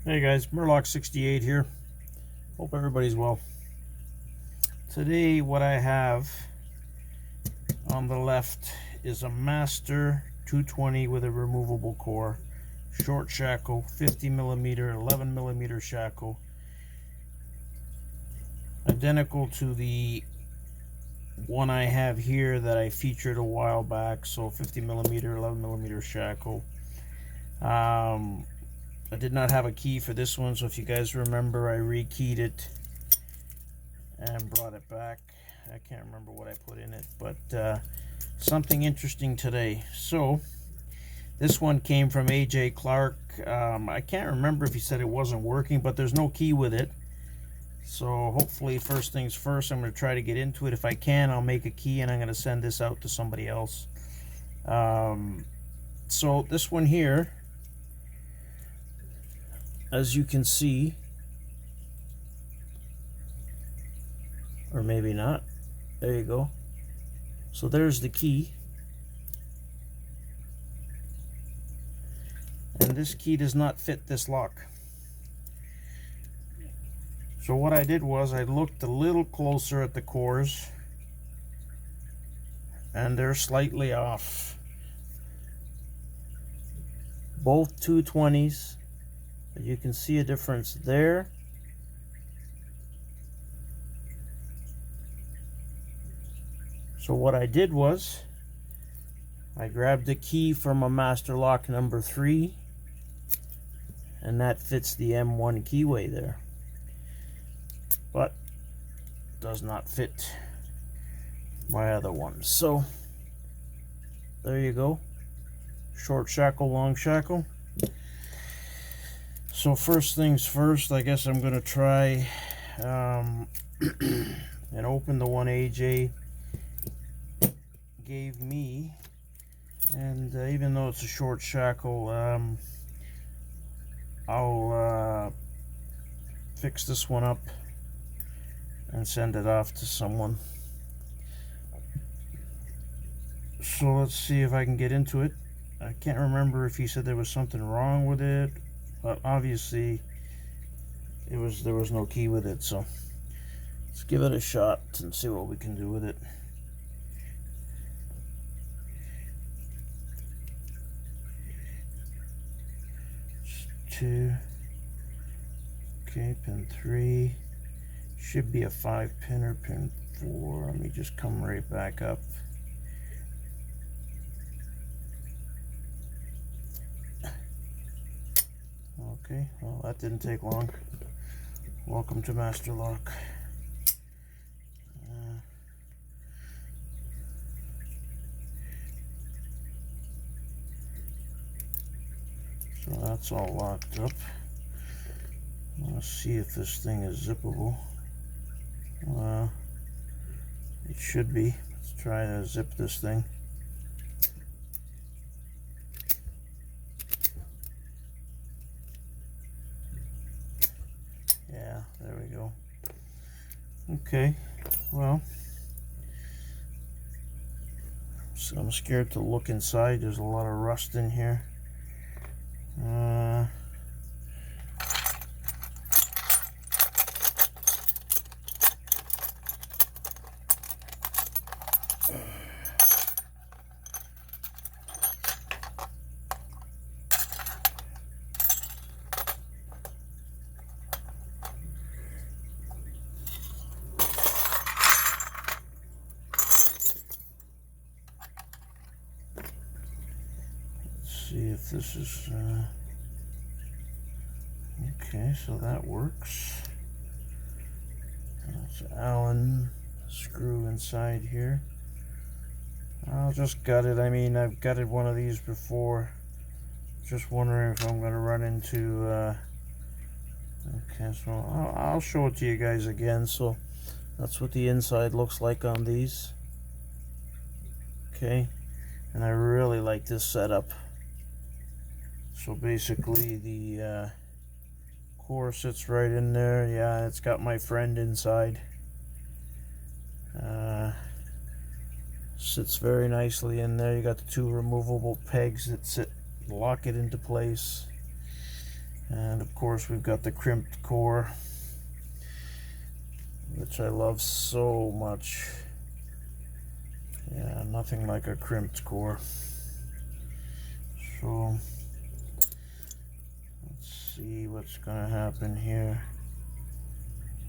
Hey guys, MUR-LOCK 68 here. Hope everybody's well. Today what I have on the left is a Master 220 with a removable core, short shackle, 50mm, 11mm shackle, identical to the one I have here that I featured a while back. So 50mm, 11mm shackle. I did not have a key for this one, so if you guys remember, I rekeyed it and brought it back. I can't remember what I put in it, but something interesting today. So this one came from AJ Clark. I can't remember if he said it wasn't working, but there's no key with it. So hopefully, first things first, I'm going to try to get into it. If I can, I'll make a key and I'm going to send this out to somebody else. So this one here, as you can see, or maybe not, there you go. So there's the key, and this key does not fit this lock. So what I did was I looked a little closer at the cores, and they're slightly off. Both 220s, but you can see a difference there. So what I did was I grabbed the key from a Master Lock number 3, and that fits the M1 keyway there, but does not fit my other one. So there you go, short shackle, long shackle. So first things first, I guess I'm going to try and open the one AJ gave me, and even though it's a short shackle, I'll fix this one up and send it off to someone. So let's see if I can get into it. I can't remember if he said there was something wrong with it, but obviously there was no key with it. So let's give it a shot and see what we can do with it. Two. Okay, pin 3 should be a 5-pin or pin 4. Let me just come right back up. Okay, well, that didn't take long. Welcome to Master Lock. So that's all locked up. Let's see if this thing is zippable. It should be. Let's try to zip this thing. Yeah, there we go. Okay, well, so I'm scared to look inside. There's a lot of rust in here. See if this is okay. So that works. That's Allen screw inside here. I'll just gut it. I mean, I've gutted one of these before. Just wondering if I'm going to run into okay, so I'll show it to you guys again. So that's what the inside looks like on these. Okay, and I really like this setup. So basically the core sits right in there. Yeah, it's got my friend inside. Sits very nicely in there. You got the 2 removable pegs that lock it into place. And of course we've got the crimped core, which I love so much. Yeah, nothing like a crimped core. So let's see what's gonna happen here.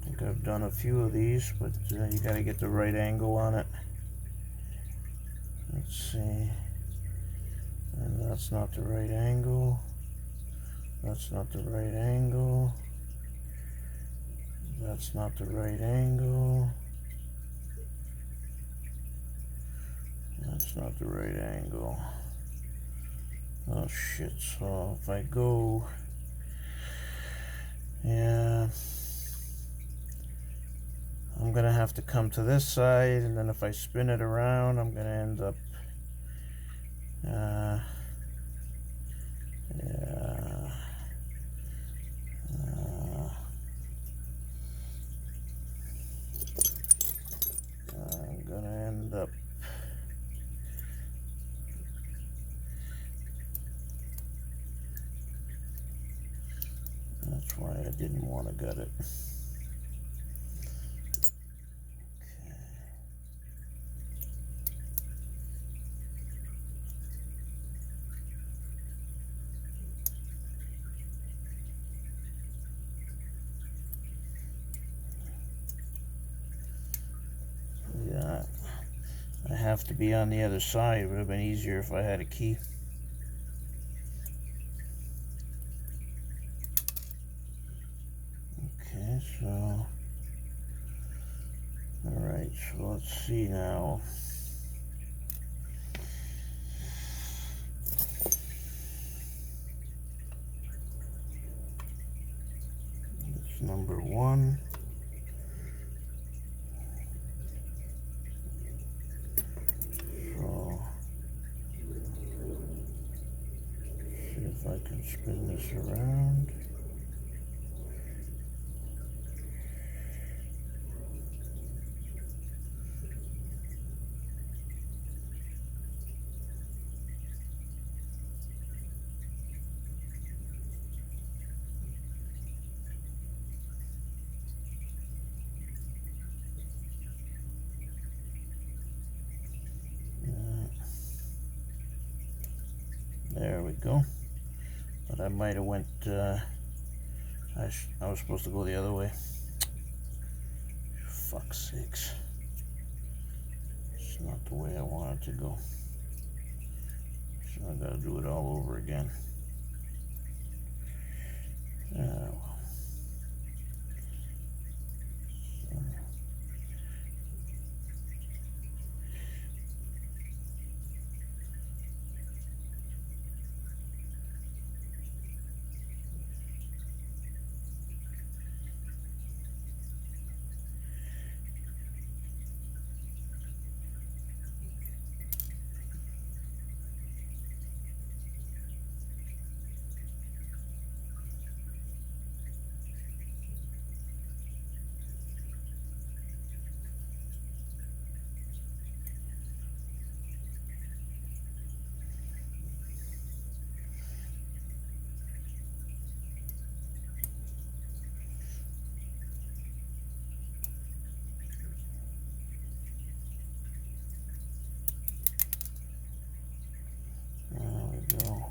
I think I've done a few of these, but you gotta get the right angle on it. Let's see. And that's not the right angle. That's not the right angle. That's not the right angle. That's not the right angle. Oh shit, so if I go, yeah, I'm gonna have to come to this side, and then if I spin it around, I'm gonna end up, yeah, I'm gonna end up, that's why I didn't want to gut it. Yeah, I have to be on the other side. It would have been easier if I had a key. Okay, so, alright, so let's see now. It's number 1. So, see if I can spin this around. There we go. But I might have went, I was supposed to go the other way. Fuck's sakes. It's not the way I wanted to go. So I gotta do it all over again. Well.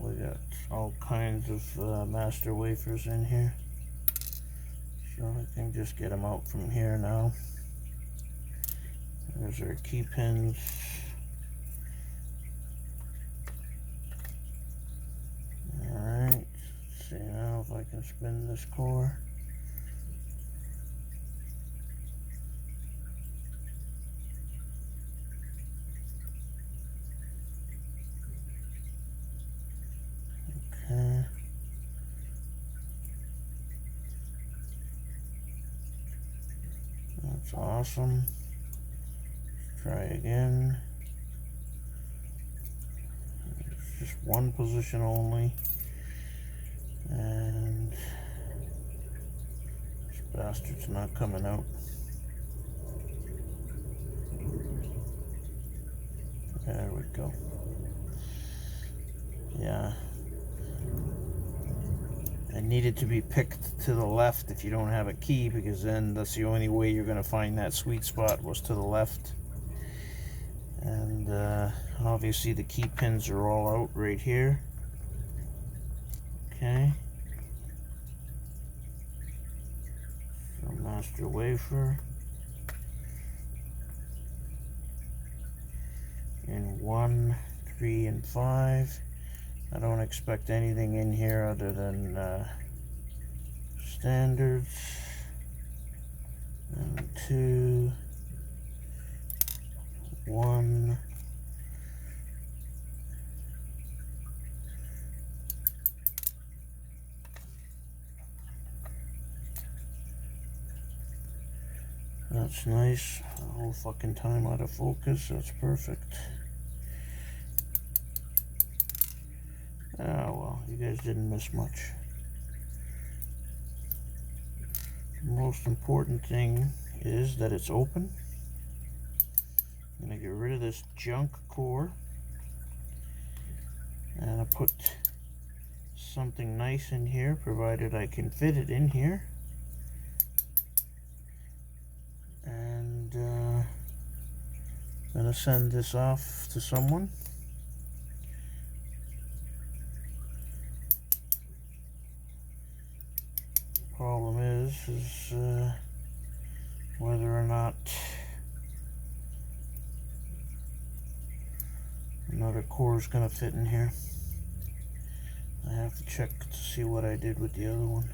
We got all kinds of master wafers in here, so I can just get them out from here now. There's our key pins. Alright, let's see now if I can spin this core. Okay. That's awesome. Let's try again. It's just one position only. And this bastard's not coming out. There we go. Yeah. It needed to be picked to the left if you don't have a key, because then that's the only way you're going to find that sweet spot, was to the left. And obviously the key pins are all out right here. Okay. So master wafer. In 1, 3, and 5. I don't expect anything in here other than standards. And 2, 1. That's nice. The whole fucking time out of focus. That's perfect. Oh well, you guys didn't miss much. The most important thing is that it's open. I'm going to get rid of this junk core. And I put something nice in here, provided I can fit it in here. And I'm going to send this off to someone. Problem is whether or not another core is going to fit in here. I have to check to see what I did with the other one.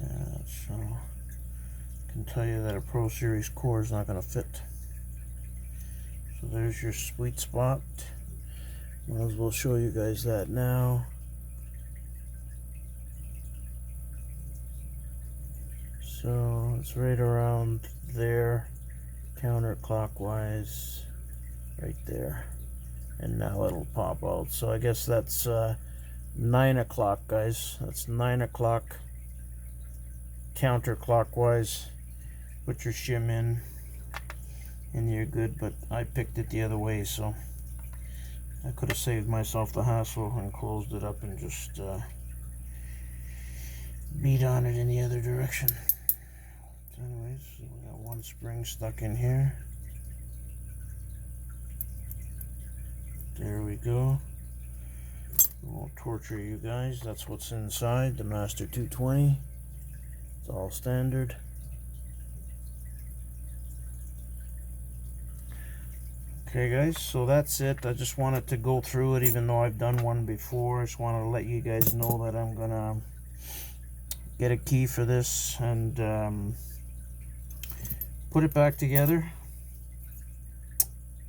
Yeah, so I can tell you that a Pro Series core is not going to fit. So there's your sweet spot. Might as well show you guys that now. So it's right around there, counterclockwise, right there. And now it'll pop out. So I guess that's 9 o'clock, guys. That's 9 o'clock counterclockwise. Put your shim in and you're good, but I picked it the other way, so I could have saved myself the hassle and closed it up and just beat on it in the other direction. So anyways, we got one spring stuck in here. There we go. I won't torture you guys. That's what's inside the Master 220. It's all standard. Okay guys, so that's it. I just wanted to go through it, even though I've done one before. I just wanted to let you guys know that I'm gonna get a key for this and put it back together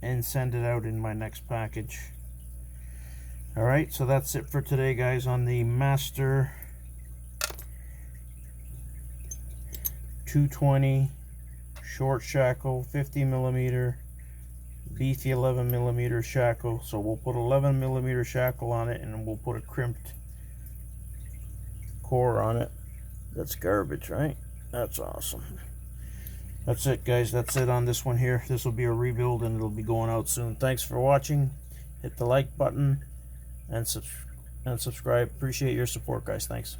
and send it out in my next package. Alright, so that's it for today, guys, on the Master 220 short shackle, 50mm, beefy 11mm shackle. So we'll put 11mm shackle on it, and we'll put a crimped core on it. That's garbage, right? That's awesome. That's it, guys. That's it on this one here. This will be a rebuild and it'll be going out soon. Thanks for watching. Hit the like button and subscribe. Appreciate your support, guys. Thanks.